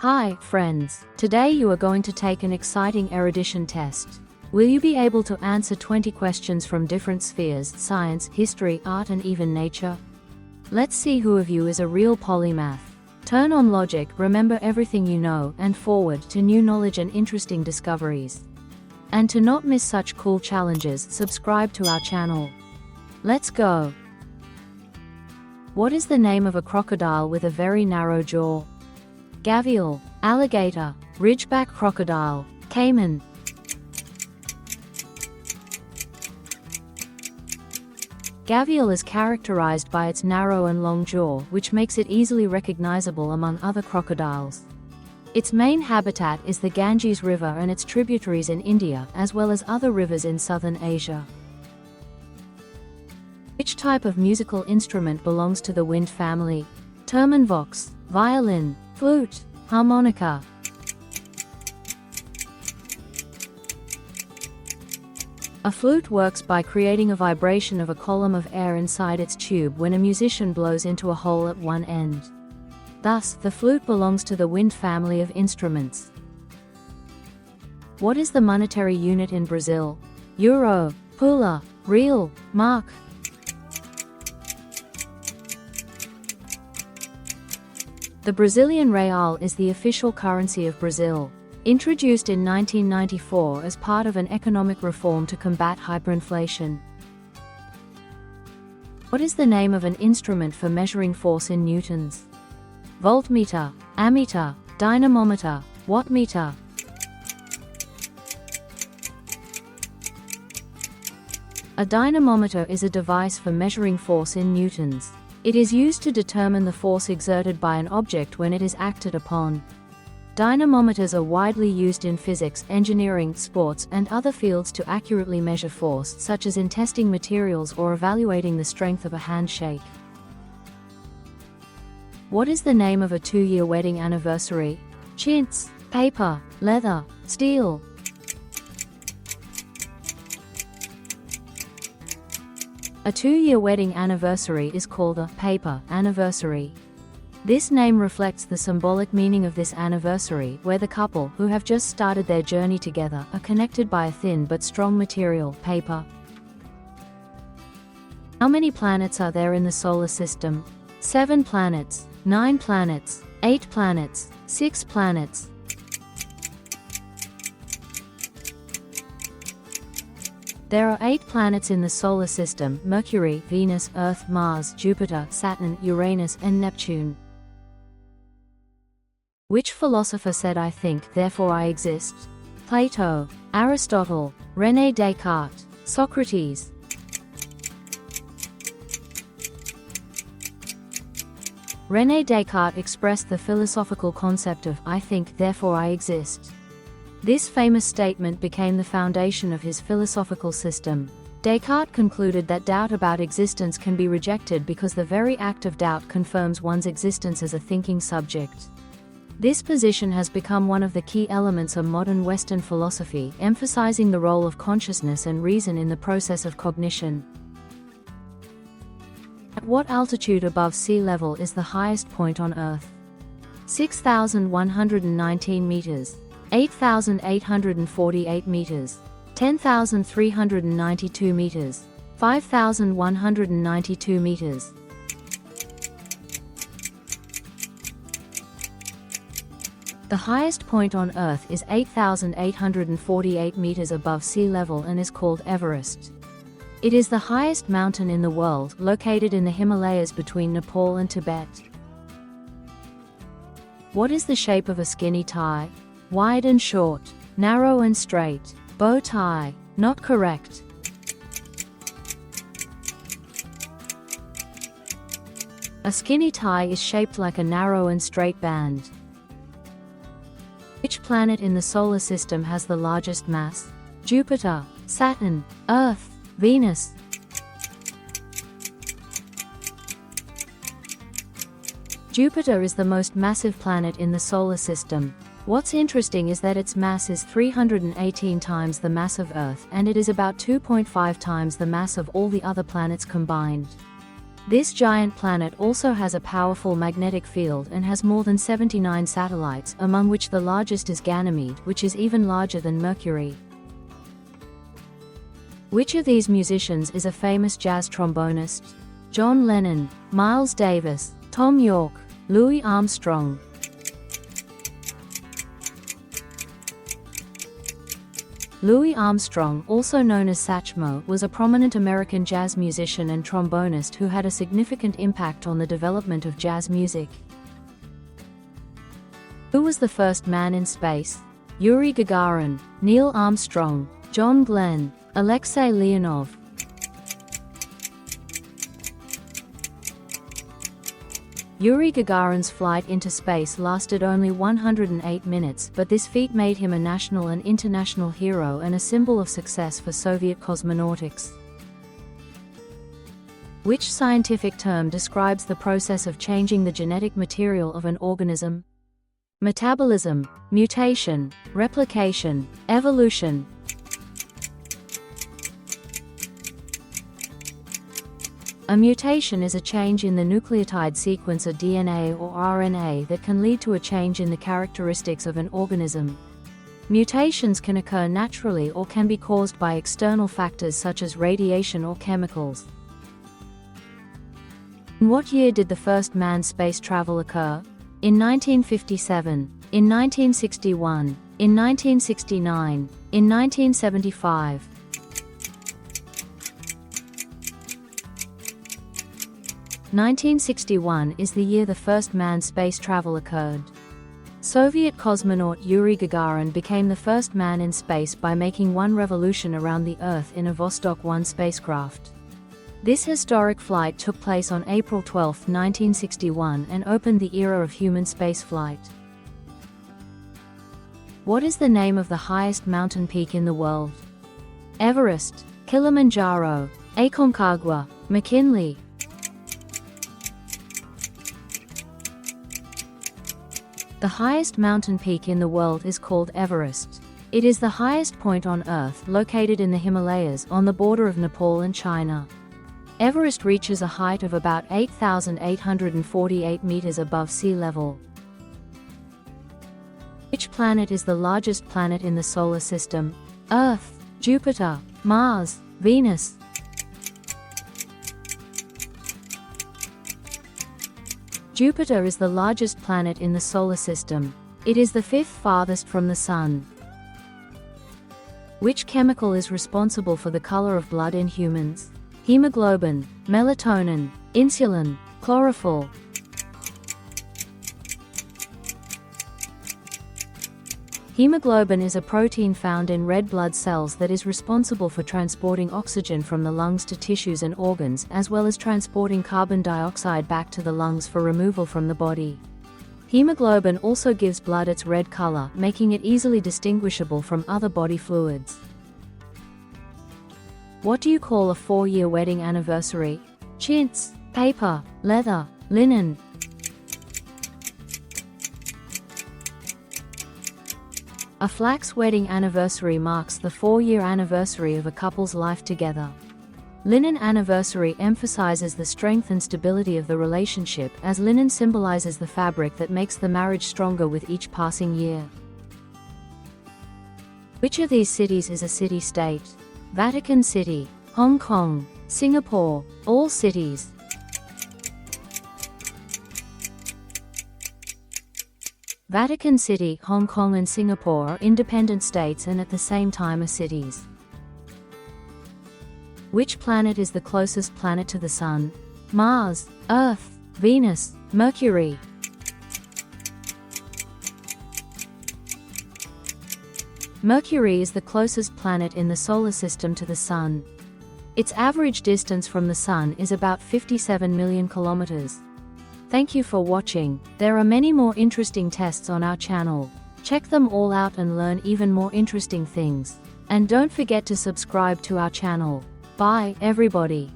Hi, friends. Today you are going to take an exciting erudition test. Will you be able to answer 20 questions from different spheres: science, history, art, and even nature? Let's see who of you is a real polymath. Turn on logic, remember everything you know, and forward to new knowledge and interesting discoveries. And to not miss such cool challenges, subscribe to our channel. Let's go. What is the name of a crocodile with a very narrow jaw? Gavial, alligator, ridgeback crocodile, caiman. Gavial is characterized by its narrow and long jaw, which makes it easily recognizable among other crocodiles. Its main habitat is the Ganges River and its tributaries in India, as well as other rivers in southern Asia. Which type of musical instrument belongs to the wind family? Termenvox, violin, flute, harmonica. A flute works by creating a vibration of a column of air inside its tube when a musician blows into a hole at one end. Thus, the flute belongs to the wind family of instruments. What is the monetary unit in Brazil? Euro, pula, real, mark. The Brazilian real is the official currency of Brazil. Introduced in 1994 as part of an economic reform to combat hyperinflation. What is the name of an instrument for measuring force in newtons? Voltmeter, ammeter, dynamometer, wattmeter. A dynamometer is a device for measuring force in newtons. It is used to determine the force exerted by an object when it is acted upon. Dynamometers are widely used in physics, engineering, sports, and other fields to accurately measure force, such as in testing materials or evaluating the strength of a handshake. What is the name of a 2-year wedding anniversary? Chintz, paper, leather, steel. A 2-year wedding anniversary is called a paper anniversary. This name reflects the symbolic meaning of this anniversary, where the couple, who have just started their journey together, are connected by a thin but strong material, paper. How many planets are there in the solar system? 7 planets, 9 planets, 8 planets, 6 planets. There are 8 planets in the solar system: Mercury, Venus, Earth, Mars, Jupiter, Saturn, Uranus, and Neptune. Which philosopher said "I think, therefore I exist"? Plato, Aristotle, René Descartes, Socrates. René Descartes expressed the philosophical concept of "I think, therefore I exist." This famous statement became the foundation of his philosophical system. Descartes concluded that doubt about existence can be rejected because the very act of doubt confirms one's existence as a thinking subject. This position has become one of the key elements of modern Western philosophy, emphasizing the role of consciousness and reason in the process of cognition. At what altitude above sea level is the highest point on Earth? 6,119 meters. 8,848 meters, 10,392 meters, 5,192 meters. The highest point on Earth is 8,848 meters above sea level and is called Everest. It is the highest mountain in the world, located in the Himalayas between Nepal and Tibet. What is the shape of a skinny tie? Wide and short, narrow and straight, bow tie. Not correct. A skinny tie is shaped like a narrow and straight band. Which planet in the solar system has the largest mass? Jupiter, Saturn, Earth, Venus. Jupiter is the most massive planet in the solar system. What's interesting is that its mass is 318 times the mass of Earth, and it is about 2.5 times the mass of all the other planets combined. This giant planet also has a powerful magnetic field and has more than 79 satellites, among which the largest is Ganymede, which is even larger than Mercury. Which of these musicians is a famous jazz trombonist? John Lennon, Miles Davis, Tom York, Louis Armstrong. Louis Armstrong, also known as Satchmo, was a prominent American jazz musician and trombonist who had a significant impact on the development of jazz music. Who was the first man in space? Yuri Gagarin, Neil Armstrong, John Glenn, Alexei Leonov. Yuri Gagarin's flight into space lasted only 108 minutes, but this feat made him a national and international hero and a symbol of success for Soviet cosmonautics. Which scientific term describes the process of changing the genetic material of an organism? Metabolism, mutation, replication, evolution. A mutation is a change in the nucleotide sequence of DNA or RNA that can lead to a change in the characteristics of an organism. Mutations can occur naturally or can be caused by external factors such as radiation or chemicals. In what year did the first manned space travel occur? In 1957, in 1961, in 1969, in 1975. In 1961 is the year the first manned space travel occurred. Soviet cosmonaut Yuri Gagarin became the first man in space by making one revolution around the Earth in a Vostok 1 spacecraft. This historic flight took place on April 12, 1961 and opened the era of human spaceflight. What is the name of the highest mountain peak in the world? Everest, Kilimanjaro, Aconcagua, McKinley. The highest mountain peak in the world is called Everest. It is the highest point on Earth, located in the Himalayas on the border of Nepal and China. Everest reaches a height of about 8,848 meters above sea level. Which planet is the largest planet in the solar system? Earth, Jupiter, Mars, Venus. Jupiter is the largest planet in the solar system. It is the fifth farthest from the Sun. Which chemical is responsible for the color of blood in humans? Hemoglobin, melatonin, insulin, chlorophyll. Hemoglobin is a protein found in red blood cells that is responsible for transporting oxygen from the lungs to tissues and organs, as well as transporting carbon dioxide back to the lungs for removal from the body. Hemoglobin also gives blood its red color, making it easily distinguishable from other body fluids. What do you call a 4-year wedding anniversary? Chintz, paper, leather, linen. A flax wedding anniversary marks the 4-year anniversary of a couple's life together. Linen anniversary emphasizes the strength and stability of the relationship, as linen symbolizes the fabric that makes the marriage stronger with each passing year. Which of these cities is a city-state? Vatican City, Hong Kong, Singapore, all cities. Vatican City, Hong Kong and Singapore are independent states and at the same time are cities. Which planet is the closest planet to the Sun? Mars, Earth, Venus, Mercury. Mercury is the closest planet in the solar system to the Sun. Its average distance from the Sun is about 57 million kilometers. Thank you for watching. There are many more interesting tests on our channel. Check them all out and learn even more interesting things. And don't forget to subscribe to our channel. Bye, everybody.